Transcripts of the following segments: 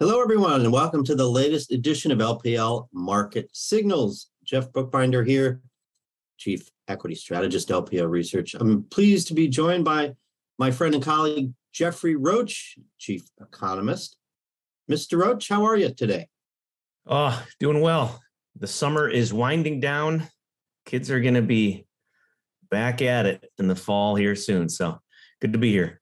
Hello, everyone, and welcome to the latest edition of LPL Market Signals. Jeff Bookbinder here, Chief Equity Strategist, LPL Research. I'm pleased to be joined by my friend and colleague, Jeffrey Roach, Chief Economist. Mr. Roach, how are you today? Oh, doing well. The summer is winding down. Kids are going to be back at it in the fall here soon. So good to be here.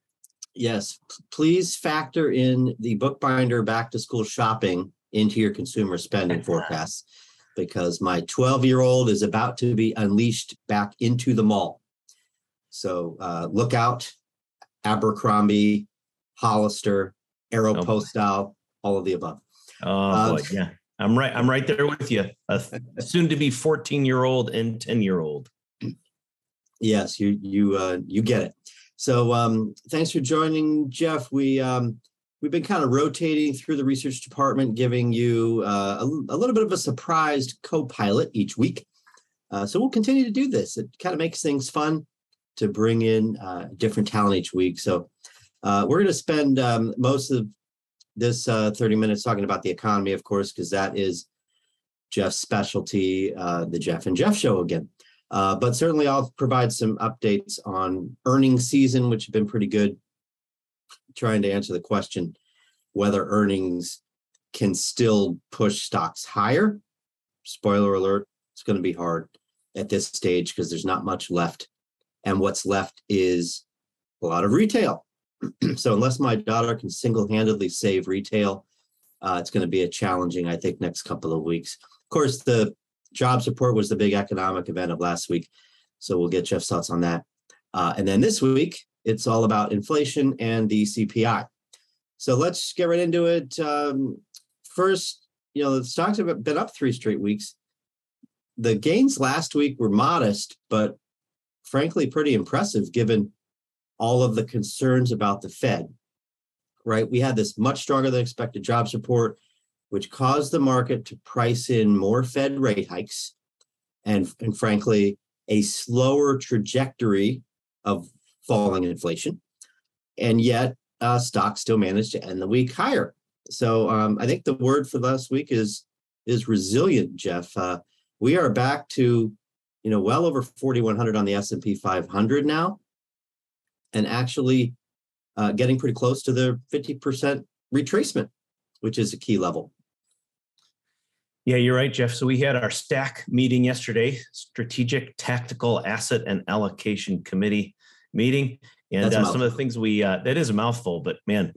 Yes, please factor in the Bookbinder back to school shopping into your consumer spending forecasts, because my 12-year-old is about to be unleashed back into the mall. So look out, Abercrombie, Hollister, Aeropostale, all of the above. Oh boy, yeah. I'm right there with you. A soon to be 14-year-old and 10-year-old. Yes, you get it. So thanks for joining, Jeff. We've been kind of rotating through the research department, giving you a little bit of a surprised co-pilot each week. So we'll continue to do this. It kind of makes things fun to bring in different talent each week. So we're going to spend most of this 30 minutes talking about the economy, of course, because that is Jeff's specialty, the Jeff and Jeff show again. But certainly I'll provide some updates on earnings season, which have been pretty good, trying to answer the question whether earnings can still push stocks higher. Spoiler alert, it's going to be hard at this stage because there's not much left. And what's left is a lot of retail. So unless my daughter can single-handedly save retail, it's going to be a challenging, I think, next couple of weeks. Of course, the jobs report was the big economic event of last week, so we'll get Jeff's thoughts on that. And then this week, it's all about inflation and the CPI. So let's get right into it. First, the stocks have been up 3 straight weeks. The gains last week were modest, but frankly, pretty impressive given all of the concerns about the Fed, right? We had this much stronger than expected jobs report, which caused the market to price in more Fed rate hikes and frankly, a slower trajectory of falling inflation. And yet, stocks still managed to end the week higher. So I think the word for last week is resilient, Jeff. We are back to, well over 4,100 on the S&P 500 now, and actually getting pretty close to the 50% retracement, which is a key level. Yeah, you're right, Jeff. So we had our STAC meeting yesterday, Strategic Tactical Asset and Allocation Committee meeting. And some of the things that is a mouthful, but man,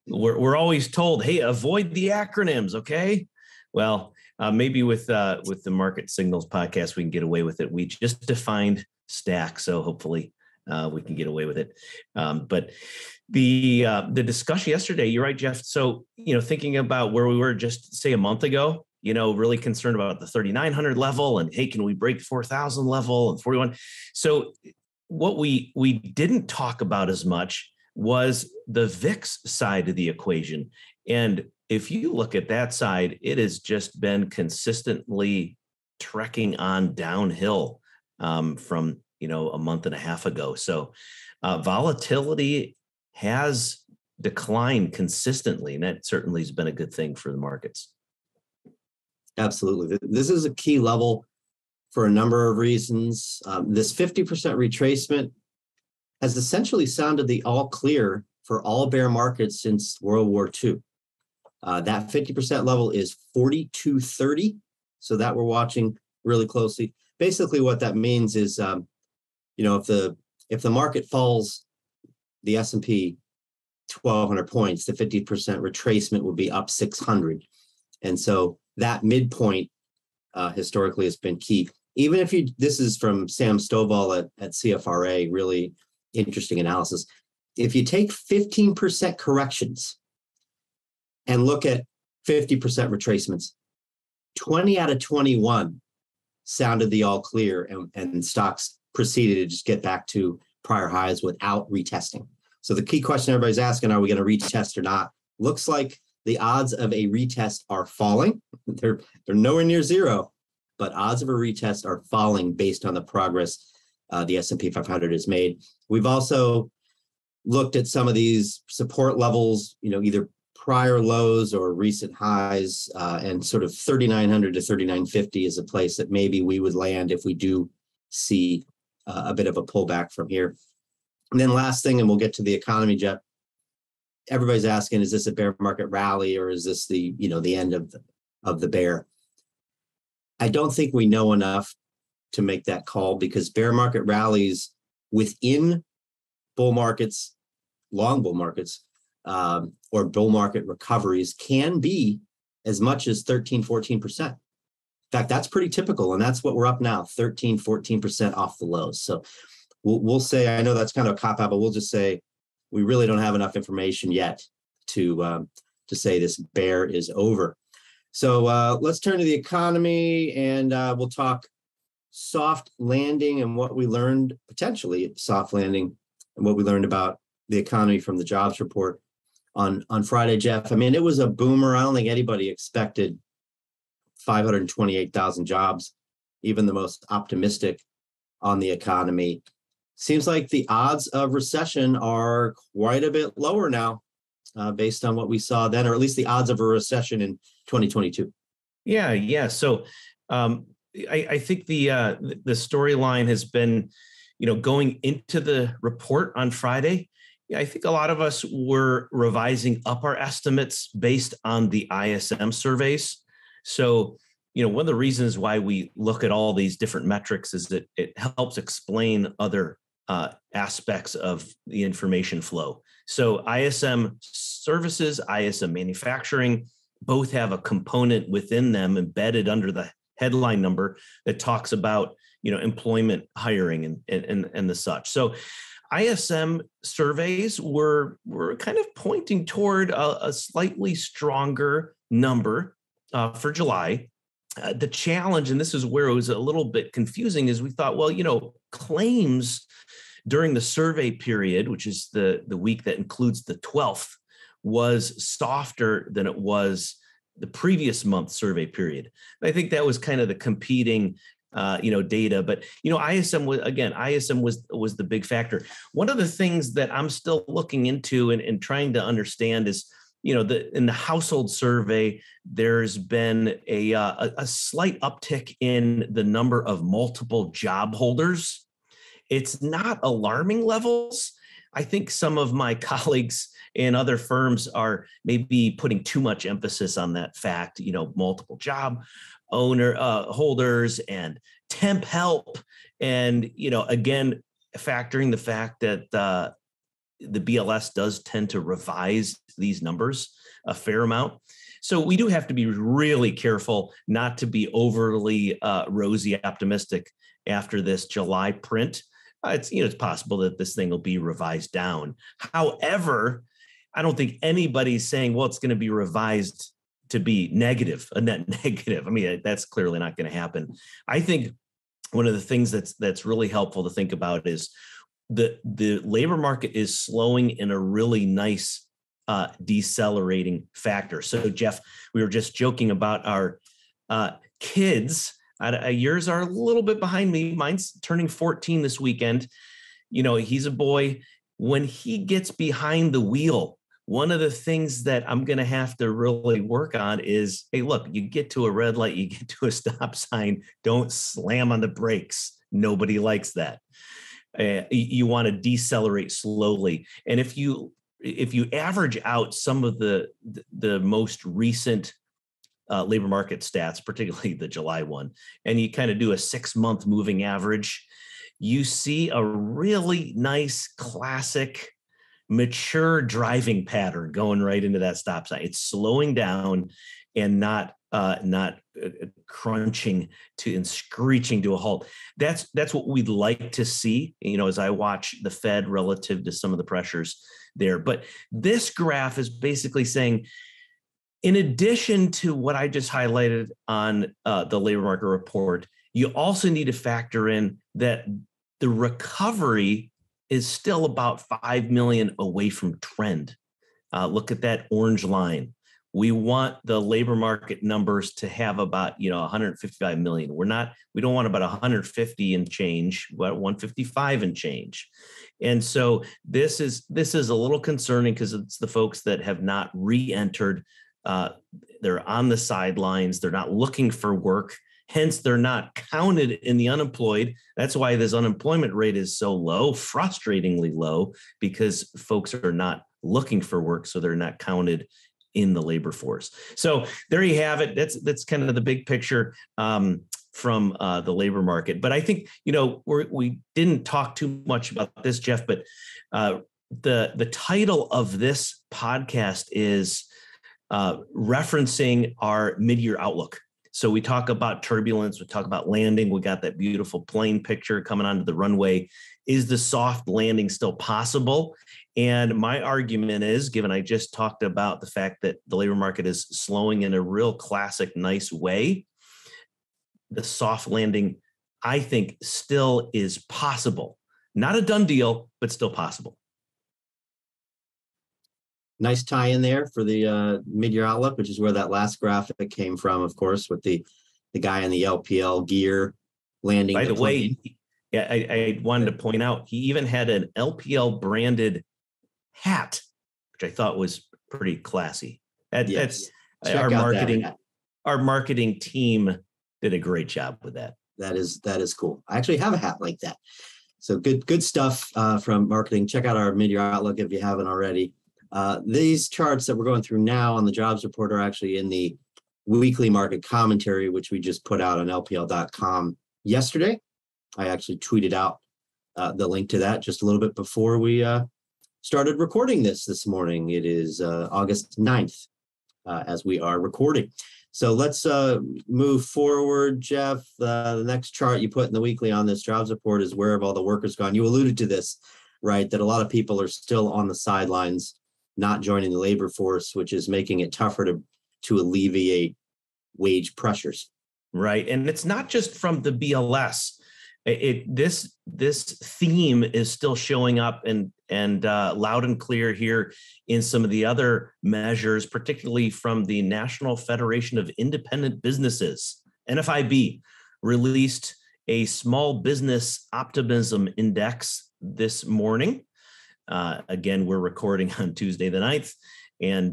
we're always told, hey, avoid the acronyms, okay? Well, maybe with the Market Signals podcast, we can get away with it. We just defined STAC, so hopefully we can get away with it. But the discussion yesterday, you're right, Jeff. So, thinking about where we were just say a month ago, really concerned about the 3,900 level and, hey, can we break 4,000 level and 41? So what we didn't talk about as much was the VIX side of the equation. And if you look at that side, it has just been consistently trekking on downhill from a month and a half ago. So volatility has declined consistently, and that certainly has been a good thing for the markets. Absolutely. This is a key level for a number of reasons. This 50% retracement has essentially sounded the all clear for all bear markets since World War II. That 50% level is 4230, so that we're watching really closely. Basically, what that means is if the market falls, the S&P 1,200 points, the 50% retracement would be up 600. And so that midpoint historically has been key. Even if this is from Sam Stovall at CFRA, really interesting analysis. If you take 15% corrections and look at 50% retracements, 20 out of 21 sounded the all clear, and stocks proceeded to just get back to prior highs without retesting. So the key question everybody's asking, are we going to retest or not? Looks like the odds of a retest are falling. They're nowhere near zero, but odds of a retest are falling based on the progress the S&P 500 has made. We've also looked at some of these support levels, either prior lows or recent highs, and sort of 3,900 to 3,950 is a place that maybe we would land if we do see a bit of a pullback from here. And then last thing, and we'll get to the economy, Jeff. Everybody's asking, is this a bear market rally or is this the end of the bear? I don't think we know enough to make that call, because bear market rallies within bull markets, long bull markets, or bull market recoveries can be as much as 13, 14%. In fact, that's pretty typical. And that's what we're up now, 13, 14% off the lows. So we'll say, I know that's kind of a cop out, but we'll just say we really don't have enough information yet to say this bear is over. So let's turn to the economy, and we'll talk soft landing and what we learned, potentially soft landing, and what we learned about the economy from the jobs report on Friday, Jeff. I mean, it was a boomer. I don't think anybody expected 528,000 jobs, even the most optimistic on the economy. Seems like the odds of recession are quite a bit lower now, based on what we saw then, or at least the odds of a recession in 2022. Yeah. So I think the storyline has been, going into the report on Friday. I think a lot of us were revising up our estimates based on the ISM surveys. So, one of the reasons why we look at all these different metrics is that it helps explain other aspects of the information flow. So ISM services, ISM manufacturing, both have a component within them embedded under the headline number that talks about, employment, hiring, and the such. So ISM surveys were kind of pointing toward a slightly stronger number for July. The challenge, and this is where it was a little bit confusing, is we thought, well, claims during the survey period, which is the week that includes the 12th, was softer than it was the previous month survey period. I think that was kind of the competing data, but ISM was the big factor. One of the things that I'm still looking into and trying to understand is, in the household survey, there's been a slight uptick in the number of multiple job holders. It's not alarming levels. I think some of my colleagues in other firms are maybe putting too much emphasis on that fact, multiple job holders and temp help. And, again, factoring the fact that the BLS does tend to revise these numbers a fair amount. So we do have to be really careful not to be overly rosy optimistic after this July print. It's possible that this thing will be revised down. However, I don't think anybody's saying, well, it's going to be revised to be negative, a net negative. I mean, that's clearly not going to happen. I think one of the things that's really helpful to think about is the labor market is slowing in a really nice decelerating factor. So, Jeff, we were just joking about our kids. Yours are a little bit behind me. Mine's turning 14 this weekend. He's a boy. When he gets behind the wheel, one of the things that I'm going to have to really work on is, hey, look, you get to a red light, you get to a stop sign, don't slam on the brakes. Nobody likes that. You want to decelerate slowly. And if you average out some of the most recent labor market stats, particularly the July one, and you kind of do a 6-month moving average, you see a really nice classic mature driving pattern going right into that stop sign. It's slowing down and not crunching and screeching to a halt. That's what we'd like to see, as I watch the Fed relative to some of the pressures there. But this graph is basically saying, in addition to what I just highlighted on the labor market report, you also need to factor in that the recovery is still about 5 million away from trend. Look at that orange line. we want the labor market numbers to have about, 155 million. We don't want about 150 and change, but 155 and change. And so this is a little concerning because it's the folks that have not re-entered. They're on the sidelines. They're not looking for work. Hence, they're not counted in the unemployed. That's why this unemployment rate is so low, frustratingly low, because folks are not looking for work, so they're not counted in the labor force. So there you have it. That's kind of the big picture from the labor market. But I think, we didn't talk too much about this, Jeff, but the title of this podcast is referencing our mid-year outlook. So we talk about turbulence, we talk about landing, we got that beautiful plane picture coming onto the runway. Is the soft landing still possible? And my argument is, given I just talked about the fact that the labor market is slowing in a real classic, nice way, the soft landing, I think, still is possible. Not a done deal, but still possible. Nice tie in there for the mid-year outlook, which is where that last graphic came from, of course, with the guy in the LPL gear landing. By the way, yeah, I wanted to point out, he even had an LPL branded hat, which I thought was pretty classy. That's our marketing. Our marketing team did a great job with that. That is cool. I actually have a hat like that. So good stuff from marketing. Check out our mid-year outlook if you haven't already. These charts that we're going through now on the jobs report are actually in the weekly market commentary, which we just put out on LPL.com yesterday. I actually tweeted out the link to that just a little bit before we started recording this morning. It is August 9th as we are recording. So let's move forward, Jeff. The next chart you put in the weekly on this jobs report is where have all the workers gone? You alluded to this, right, that a lot of people are still on the sidelines, not joining the labor force, which is making it tougher to alleviate wage pressures. Right. And it's not just from the BLS. This theme is still showing up and loud and clear here in some of the other measures, particularly from the National Federation of Independent Businesses. NFIB released a small business optimism index this morning. Again, we're recording on Tuesday the 9th, and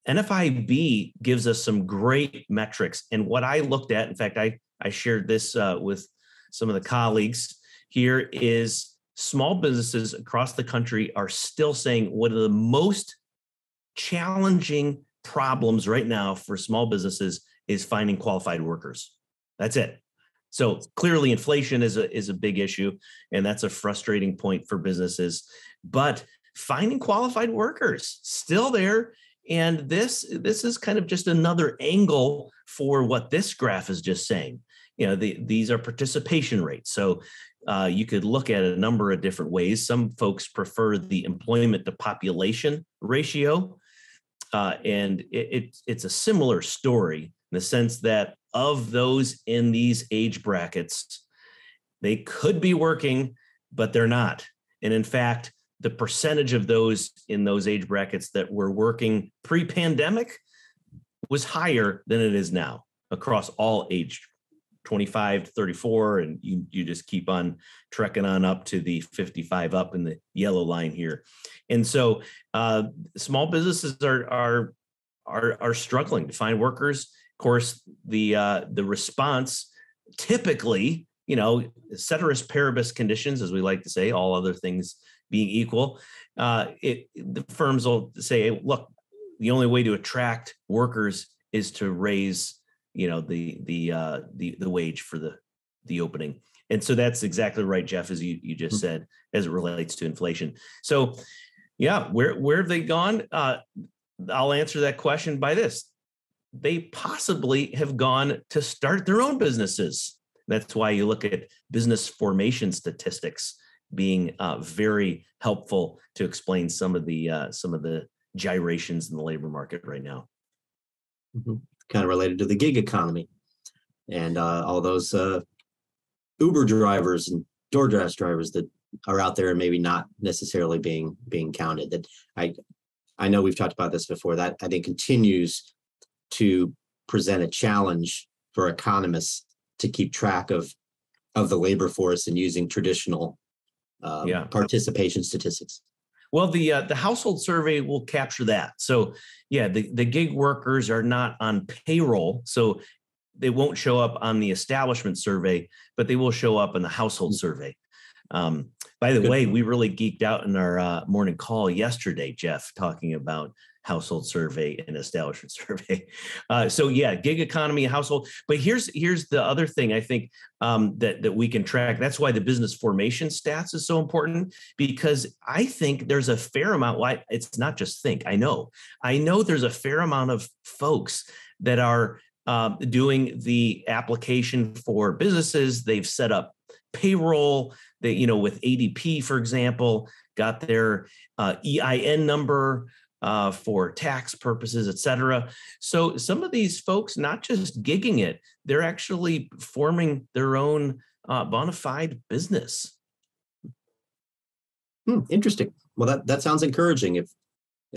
NFIB gives us some great metrics. And what I looked at, in fact, I shared this with some of the colleagues here, is small businesses across the country are still saying one of the most challenging problems right now for small businesses is finding qualified workers. That's it. So clearly inflation is a big issue, and that's a frustrating point for businesses. But finding qualified workers still there. And this is kind of just another angle for what this graph is just saying. These are participation rates. So you could look at a number of different ways. Some folks prefer the employment to population ratio. And it's a similar story in the sense that of those in these age brackets, they could be working, but they're not. And in fact, the percentage of those in those age brackets that were working pre-pandemic was higher than it is now across all age 25 to 34. And you just keep on trekking on up to the 55 up in the yellow line here. And so small businesses are struggling to find workers. Of course, the response typically, ceteris paribus conditions, as we like to say, all other things being equal, the firms will say, hey, look, the only way to attract workers is to raise, the wage for the opening. And so that's exactly right, Jeff, as you just said, as it relates to inflation. So, yeah, where have they gone? I'll answer that question by this. They possibly have gone to start their own businesses. That's why you look at business formation statistics being very helpful to explain some of the gyrations in the labor market right now. Mm-hmm. Kind of related to the gig economy and all those Uber drivers and DoorDash drivers that are out there and maybe not necessarily being counted. That I know we've talked about this before. That I think continues to present a challenge for economists to keep track of the labor force and using traditional participation statistics. Well, the household survey will capture that. So yeah, the gig workers are not on payroll, so they won't show up on the establishment survey, but they will show up in the household survey. By the way, we really geeked out in our morning call yesterday, Jeff, talking about household survey and establishment survey. So yeah, gig economy, household. But here's the other thing I think that we can track. That's why the business formation stats is so important, because I think there's a fair amount. Why it's not just think. I know there's a fair amount of folks that are doing the application for businesses. They've set up payroll. They, with ADP, for example, got their EIN number for tax purposes, et cetera. So some of these folks, not just gigging it, they're actually forming their own bona fide business. Interesting. Well, that sounds encouraging. If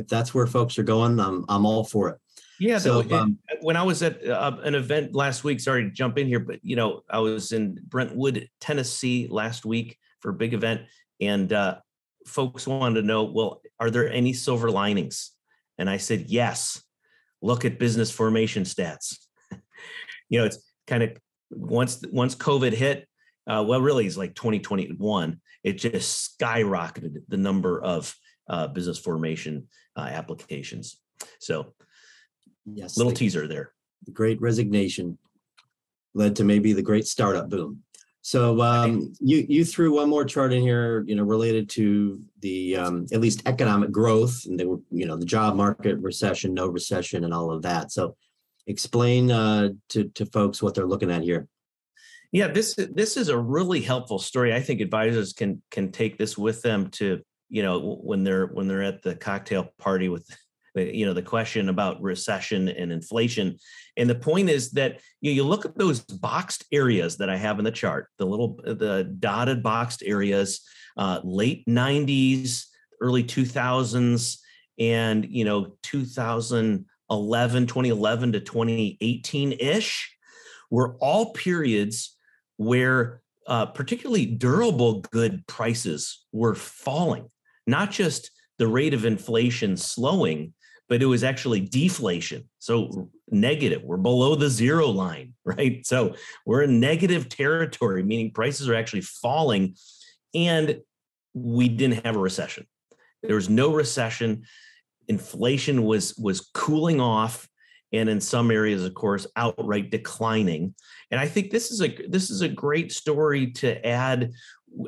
that's where folks are going, I'm all for it. Yeah. So when I was at an event last week, sorry to jump in here, but I was in Brentwood, Tennessee last week for a big event, and folks wanted to know, well, are there any silver linings? And I said, yes. Look at business formation stats. It's kind of once COVID hit, well, really it's like 2021. It just skyrocketed the number of business formation applications. So. Yes, little teaser there. The Great Resignation led to maybe the Great Startup Boom. So you threw one more chart in here, related to the at least economic growth, and they were, the job market, recession, no recession, and all of that. So explain to folks what they're looking at here. Yeah, this is a really helpful story. I think advisors can take this with them to when they're at the cocktail party with the question about recession and inflation. And the point is that you look at those boxed areas that I have in the chart, the dotted boxed areas, late 90s, early 2000s, and 2011 to 2018-ish were all periods where particularly durable good prices were falling, not just the rate of inflation slowing, but it was actually deflation. So negative, we're below the zero line, right? So we're in negative territory, meaning prices are actually falling, and we didn't have a recession. There was no recession. Inflation was cooling off, and in some areas, of course, outright declining. And I think this is a great story to add.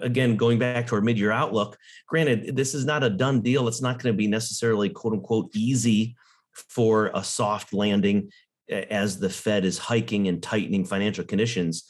Again, going back to our mid-year outlook, granted, this is not a done deal. It's not going to be necessarily, quote unquote, easy for a soft landing as the Fed is hiking and tightening financial conditions.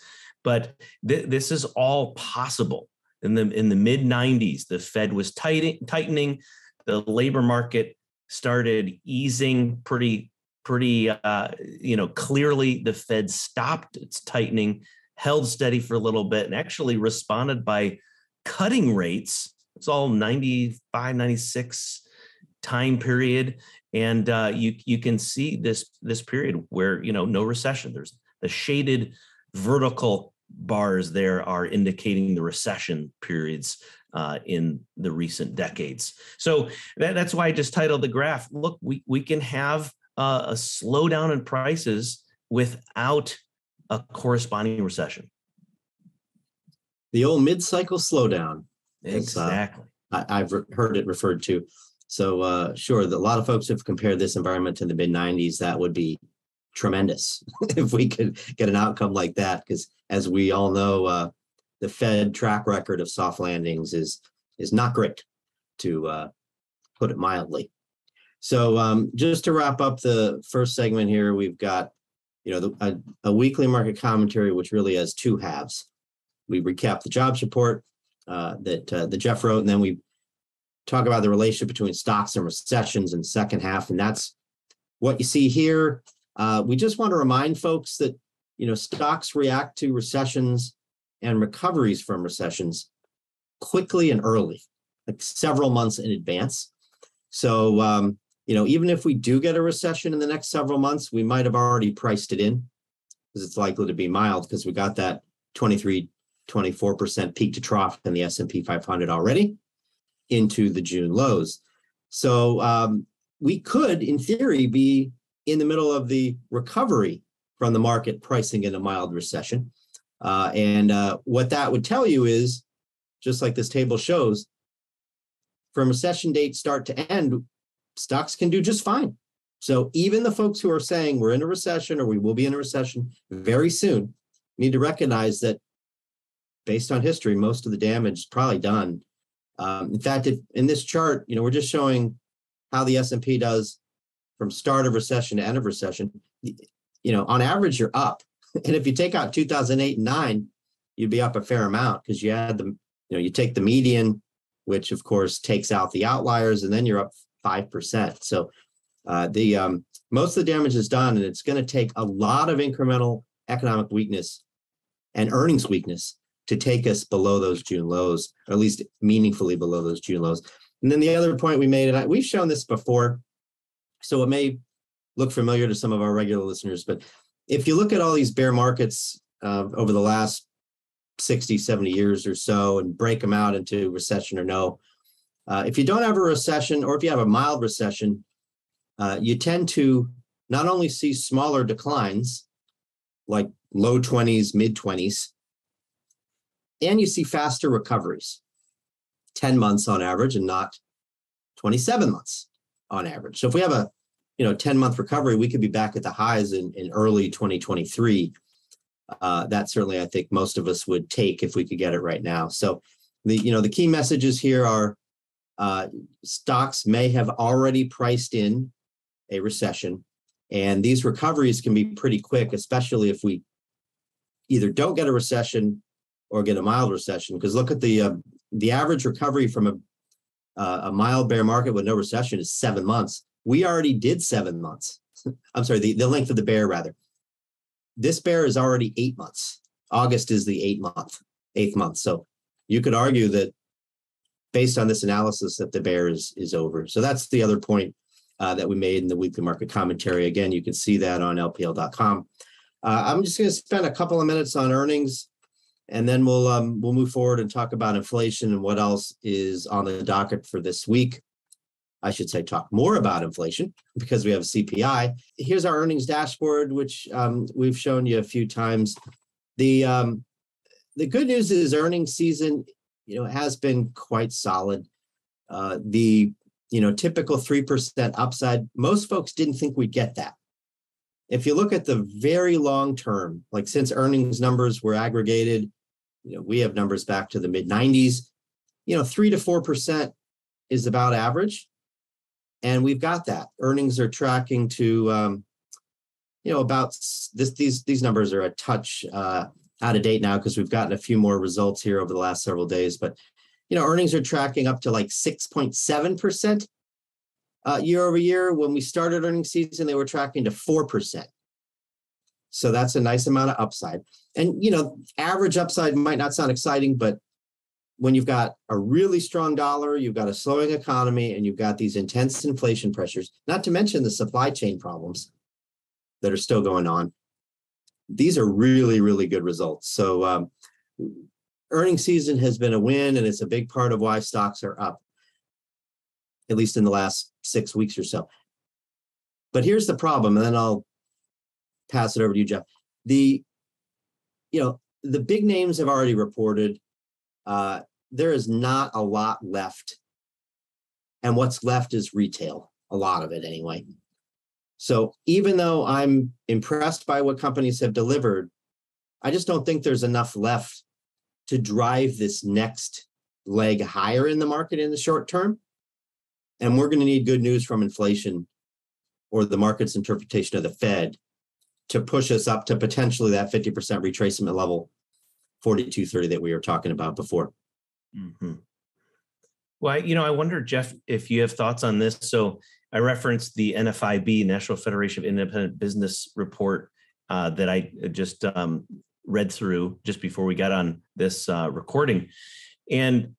But this is all possible. In the mid 90s, the Fed was tightening. The labor market started easing pretty clearly. The Fed stopped its tightening, held steady for a little bit, and actually responded by cutting rates. It's all 95, 96 time period. And you can see this period where, no recession. There's the shaded vertical bars there are indicating the recession periods in the recent decades. So that's why I just titled the graph, look, we can have a slowdown in prices without a corresponding recession. The old mid-cycle slowdown. Exactly. I've heard it referred to. So sure, a lot of folks have compared this environment to the mid-90s. That would be tremendous if we could get an outcome like that, because as we all know, the Fed track record of soft landings is not great, to put it mildly. So just to wrap up the first segment here, we've got a weekly market commentary, which really has two halves. We recap the jobs report that Jeff wrote, and then we talk about the relationship between stocks and recessions in the second half. And that's what you see here. We just want to remind folks that, stocks react to recessions and recoveries from recessions quickly and early, like several months in advance. So even if we do get a recession in the next several months, we might have already priced it in because it's likely to be mild because we got that 24% peak to trough in the S&P 500 already into the June lows. So we could, in theory, be in the middle of the recovery from the market pricing in a mild recession. And what that would tell you is, just like this table shows, from recession date start to end, stocks can do just fine. So even the folks who are saying we're in a recession or we will be in a recession very soon need to recognize that based on history, most of the damage is probably done. In fact, in this chart, we're just showing how the S&P does from start of recession to end of recession. On average, you're up. And if you take out 2008 and 9, you'd be up a fair amount because you add you take the median, which of course takes out the outliers, and then you're up 5%. So most of the damage is done, and it's going to take a lot of incremental economic weakness and earnings weakness to take us below those June lows, or at least meaningfully below those June lows. And then the other point we made, and we've shown this before, so it may look familiar to some of our regular listeners, but if you look at all these bear markets over the last 60, 70 years or so and break them out into recession or no, if you don't have a recession, or if you have a mild recession, you tend to not only see smaller declines, like low 20s, mid 20s, and you see faster recoveries, 10 months on average and not 27 months on average. So if we have a 10-month recovery, we could be back at the highs in early 2023. That certainly, I think most of us would take if we could get it right now. So the key messages here are stocks may have already priced in a recession, and these recoveries can be pretty quick, especially if we either don't get a recession or get a mild recession. Because look at the average recovery from a mild bear market with no recession is 7 months. We already did 7 months. I'm sorry, the length of the bear, rather. This bear is already 8 months. August is the eighth month. So you could argue that based on this analysis that the bear is over. So that's the other point that we made in the weekly market commentary. Again, you can see that on LPL.com. I'm just going to spend a couple of minutes on earnings, and then we'll move forward and talk about inflation and what else is on the docket for this week. I should say talk more about inflation because we have CPI. Here's our earnings dashboard, which we've shown you a few times. The good news is earnings season, has been quite solid. The typical 3% upside, most folks didn't think we'd get that. If you look at the very long term, like since earnings numbers were aggregated, we have numbers back to the mid 90s, 3 to 4% is about average. And we've got that. Earnings are tracking to, about this. These numbers are a touch out of date now because we've gotten a few more results here over the last several days. But, earnings are tracking up to like 6.7% year over year. When we started earnings season, they were tracking to 4%. So that's a nice amount of upside. And, average upside might not sound exciting, but when you've got a really strong dollar, you've got a slowing economy, and you've got these intense inflation pressures, not to mention the supply chain problems that are still going on, these are really, really good results. So earnings season has been a win, and it's a big part of why stocks are up, at least in the last 6 weeks or so. But here's the problem, and then I'll pass it over to you, Jeff. The big names have already reported. There is not a lot left. And what's left is retail, a lot of it anyway. So even though I'm impressed by what companies have delivered, I just don't think there's enough left to drive this next leg higher in the market in the short term. And we're going to need good news from inflation or the market's interpretation of the Fed to push us up to potentially that 50% retracement level, 42.30 that we were talking about before. Mm-hmm. Well, I wonder, Jeff, if you have thoughts on this. So I referenced the NFIB, National Federation of Independent Business report that I just read through just before we got on this recording. And,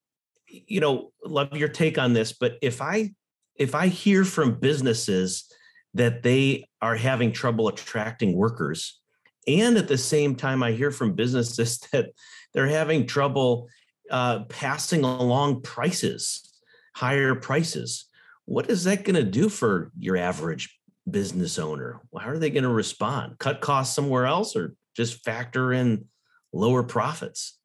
love your take on this. But if I if I hear from businesses that they are having trouble attracting workers, and at the same time, I hear from businesses that they're having trouble passing along higher prices, what is that going to do for your average business owner? How are they going to respond? Cut costs somewhere else, or just factor in lower profits?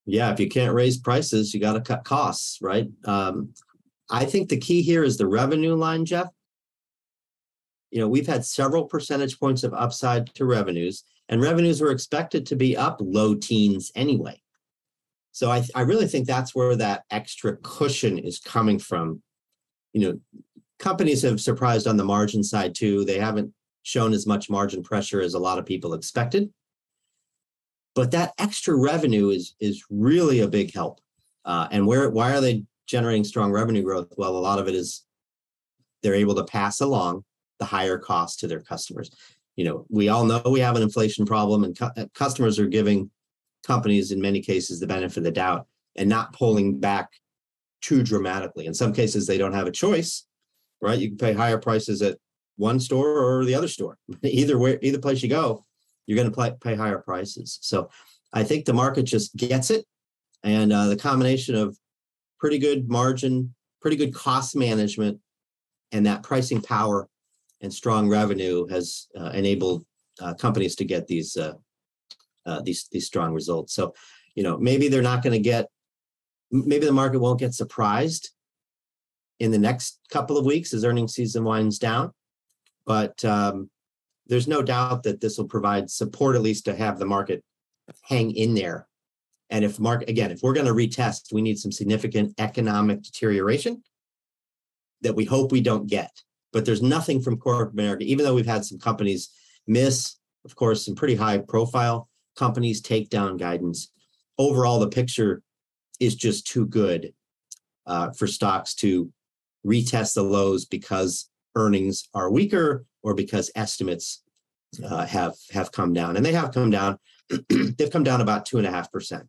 Yeah, if you can't raise prices, you got to cut costs, right? I think the key here is the revenue line, Jeff. We've had several percentage points of upside to revenues, and revenues were expected to be up low teens anyway. So I really think that's where that extra cushion is coming from. Companies have surprised on the margin side too. They haven't shown as much margin pressure as a lot of people expected. But that extra revenue is really a big help. And why are they generating strong revenue growth? Well, a lot of it is they're able to pass along the higher cost to their customers. We all know we have an inflation problem, and customers are giving companies in many cases the benefit of the doubt and not pulling back too dramatically. In some cases, they don't have a choice, right? You can pay higher prices at one store or the other store. Either place you go, you're going to pay higher prices. So I think the market just gets it. And the combination of pretty good margin, pretty good cost management, and that pricing power and strong revenue has enabled companies to get these strong results. So, maybe they're not going to get, maybe the market won't get surprised in the next couple of weeks as earnings season winds down. But there's no doubt that this will provide support, at least to have the market hang in there. And if we're going to retest, we need some significant economic deterioration that we hope we don't get. But there's nothing from corporate America, even though we've had some companies miss, of course, some pretty high profile companies take down guidance. Overall, the picture is just too good for stocks to retest the lows because earnings are weaker or because estimates have come down. And they have come down. They've come down about 2.5%.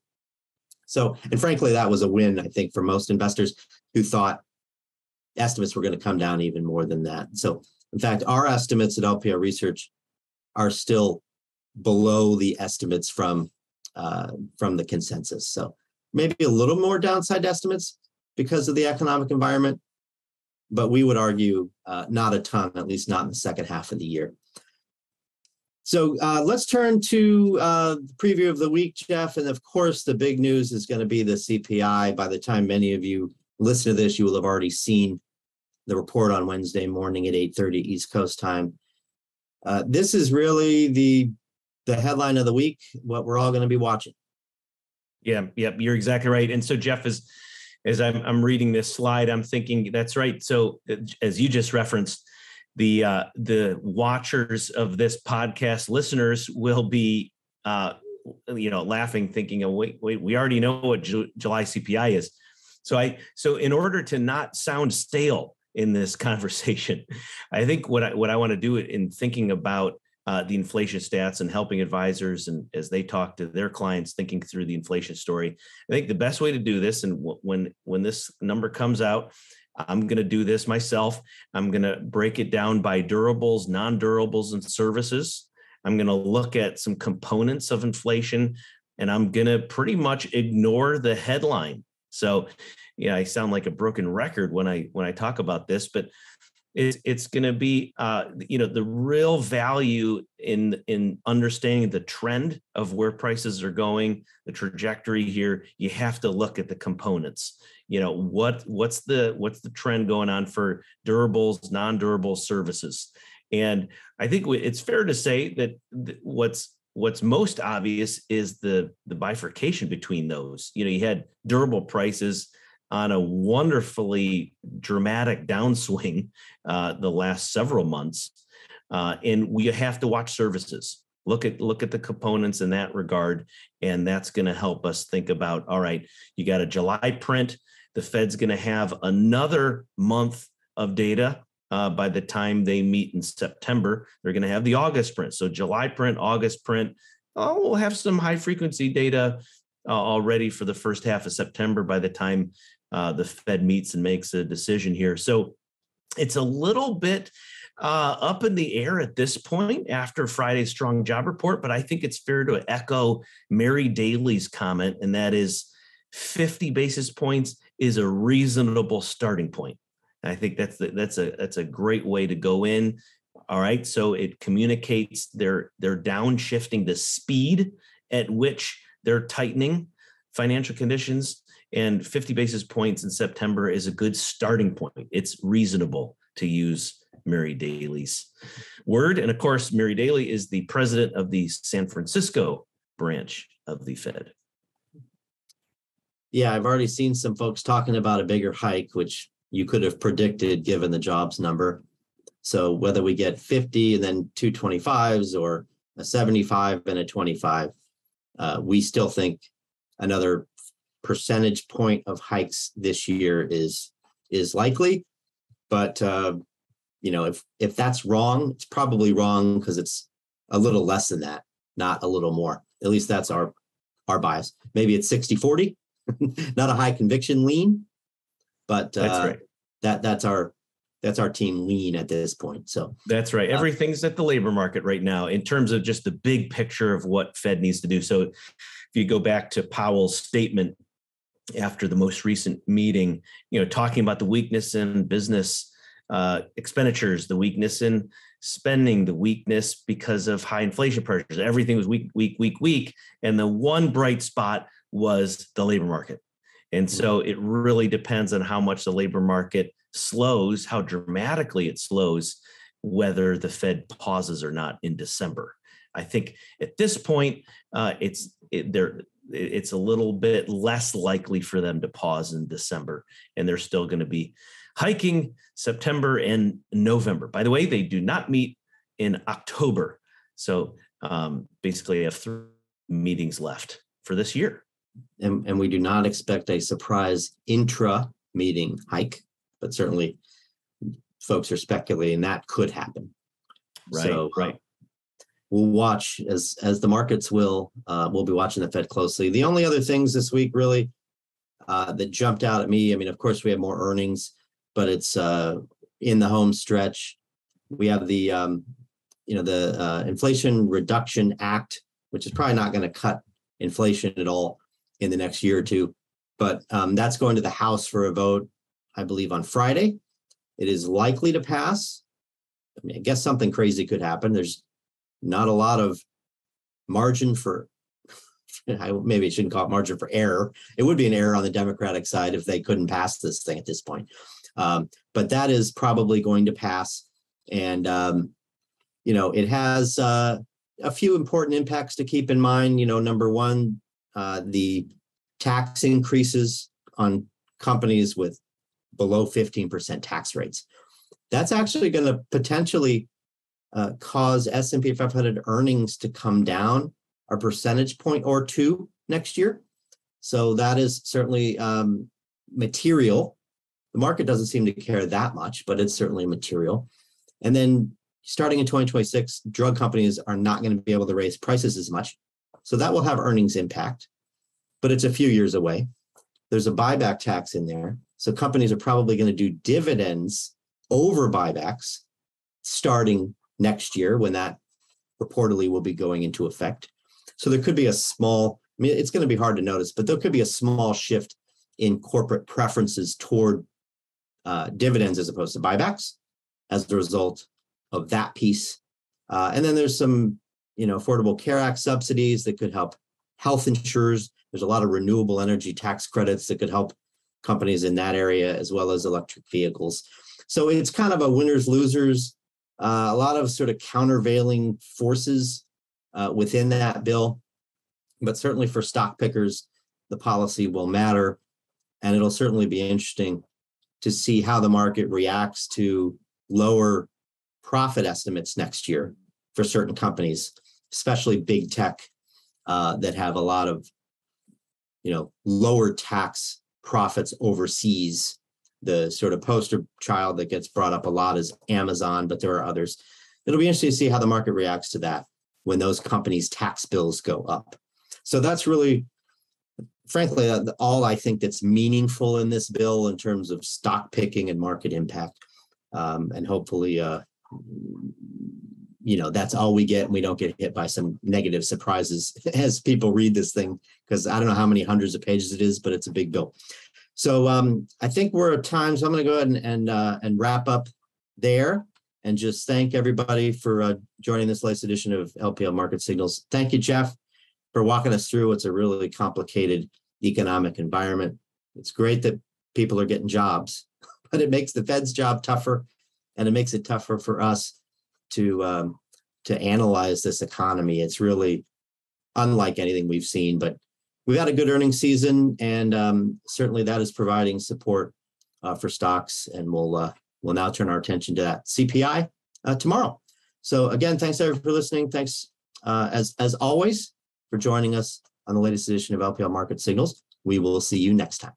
So, and frankly, that was a win, I think, for most investors who thought estimates were going to come down even more than that. So, in fact, our estimates at LPL Research are still below the estimates from the consensus. So maybe a little more downside estimates because of the economic environment, but we would argue not a ton, at least not in the second half of the year. So let's turn to the preview of the week, Jeff. And of course, the big news is going to be the CPI. By the time many of you listen to this, you will have already seen the report on Wednesday morning at 8:30 East Coast time. This is really the headline of the week, what we're all going to be watching. Yeah, you're exactly right. And so, Jeff, as I'm reading this slide, I'm thinking that's right. So, as you just referenced, the watchers of this podcast, listeners, will be laughing, thinking, "Oh, wait, we already know what July CPI is." So in order to not sound stale in this conversation, I think what I want to do in thinking about the inflation stats and helping advisors and as they talk to their clients thinking through the inflation story, I think the best way to do this, and when this number comes out, I'm going to do this myself. I'm going to break it down by durables, non-durables, and services. I'm going to look at some components of inflation, and I'm going to pretty much ignore the headline. So, I sound like a broken record when I talk about this, but it's going to be, the real value in understanding the trend of where prices are going, the trajectory here. You have to look at the components. What's the trend going on for durables, non-durable services? And I think it's fair to say that what's most obvious is the bifurcation between those. You had durable prices on a wonderfully dramatic downswing the last several months, and we have to watch services. Look at the components in that regard, and that's going to help us think about, all right, you got a July print. The Fed's going to have another month of data by the time they meet in September. They're going to have the August print. So July print, August print. We'll have some high frequency data already for the first half of September by the time the Fed meets and makes a decision here. So it's a little bit up in the air at this point after Friday's strong job report, but I think it's fair to echo Mary Daly's comment, and that is 50 basis points is a reasonable starting point. And I think that's a great way to go in. All right, so it communicates they're downshifting the speed at which they're tightening financial conditions, and 50 basis points in September is a good starting point. It's reasonable to use Mary Daly's word. And of course, Mary Daly is the president of the San Francisco branch of the Fed. Yeah, I've already seen some folks talking about a bigger hike, which you could have predicted given the jobs number. So whether we get 50 and then two 25s or a 75 and a 25, we still think another percentage point of hikes this year is likely. But if that's wrong, it's probably wrong because it's a little less than that, not a little more. At least that's our bias. Maybe it's 60-40, not a high conviction lean, but that's right. That's our team lean at this point. So that's right. Everything's at the labor market right now in terms of just the big picture of what Fed needs to do. So if you go back to Powell's statement after the most recent meeting, talking about the weakness in business expenditures, the weakness in spending, the weakness because of high inflation pressures. Everything was weak. And the one bright spot was the labor market. And so it really depends on how much the labor market slows, how dramatically it slows, whether the Fed pauses or not in December. I think at this point, it's a little bit less likely for them to pause in December, and they're still going to be hiking September and November. By the way, they do not meet in October. So basically, I have 3 meetings left for this year. And we do not expect a surprise intra-meeting hike, but certainly folks are speculating that could happen. Right, so, right. We'll watch as the markets will. We'll be watching the Fed closely. The only other things this week really that jumped out at me, I mean, of course, we have more earnings, but it's in the home stretch. We have the Inflation Reduction Act, which is probably not going to cut inflation at all in the next year or two, but that's going to the House for a vote, I believe, on Friday. It is likely to pass. I mean, I guess something crazy could happen. There's not a lot of margin for, maybe I shouldn't call it margin for error. It would be an error on the Democratic side if they couldn't pass this thing at this point. But that is probably going to pass. And, it has a few important impacts to keep in mind. Number one, the tax increases on companies with below 15% tax rates. That's actually going to potentially cause S&P 500 earnings to come down a percentage point or two next year. So that is certainly material. The market doesn't seem to care that much, but it's certainly material. And then starting in 2026, drug companies are not going to be able to raise prices as much. So that will have earnings impact, but it's a few years away. There's a buyback tax in there. So companies are probably going to do dividends over buybacks starting next year when that reportedly will be going into effect. So there could be a small, it's going to be hard to notice, but there could be a small shift in corporate preferences toward dividends as opposed to buybacks as a result of that piece. And then there's some, Affordable Care Act subsidies that could help health insurers. There's a lot of renewable energy tax credits that could help companies in that area, as well as electric vehicles. So it's kind of a winners, losers, a lot of sort of countervailing forces within that bill. But certainly for stock pickers, the policy will matter. And it'll certainly be interesting to see how the market reacts to lower profit estimates next year for certain companies, especially big tech that have a lot of, lower tax profits overseas. The sort of poster child that gets brought up a lot is Amazon, but there are others. It'll be interesting to see how the market reacts to that when those companies' tax bills go up. So that's really frankly, all I think that's meaningful in this bill in terms of stock picking and market impact. And hopefully, that's all we get, and we don't get hit by some negative surprises as people read this thing, because I don't know how many hundreds of pages it is, but it's a big bill. So I think we're at time, so I'm going to go ahead and wrap up there and just thank everybody for joining this latest edition of LPL Market Signals. Thank you, Jeff, for walking us through what's a really complicated economic environment. It's great that people are getting jobs, but it makes the Fed's job tougher, and it makes it tougher for us to analyze this economy. It's really unlike anything we've seen, but we've had a good earnings season, and certainly that is providing support for stocks, and we'll now turn our attention to that CPI tomorrow. So again, thanks everyone for listening. Thanks as always for joining us on the latest edition of LPL Market Signals. We will see you next time.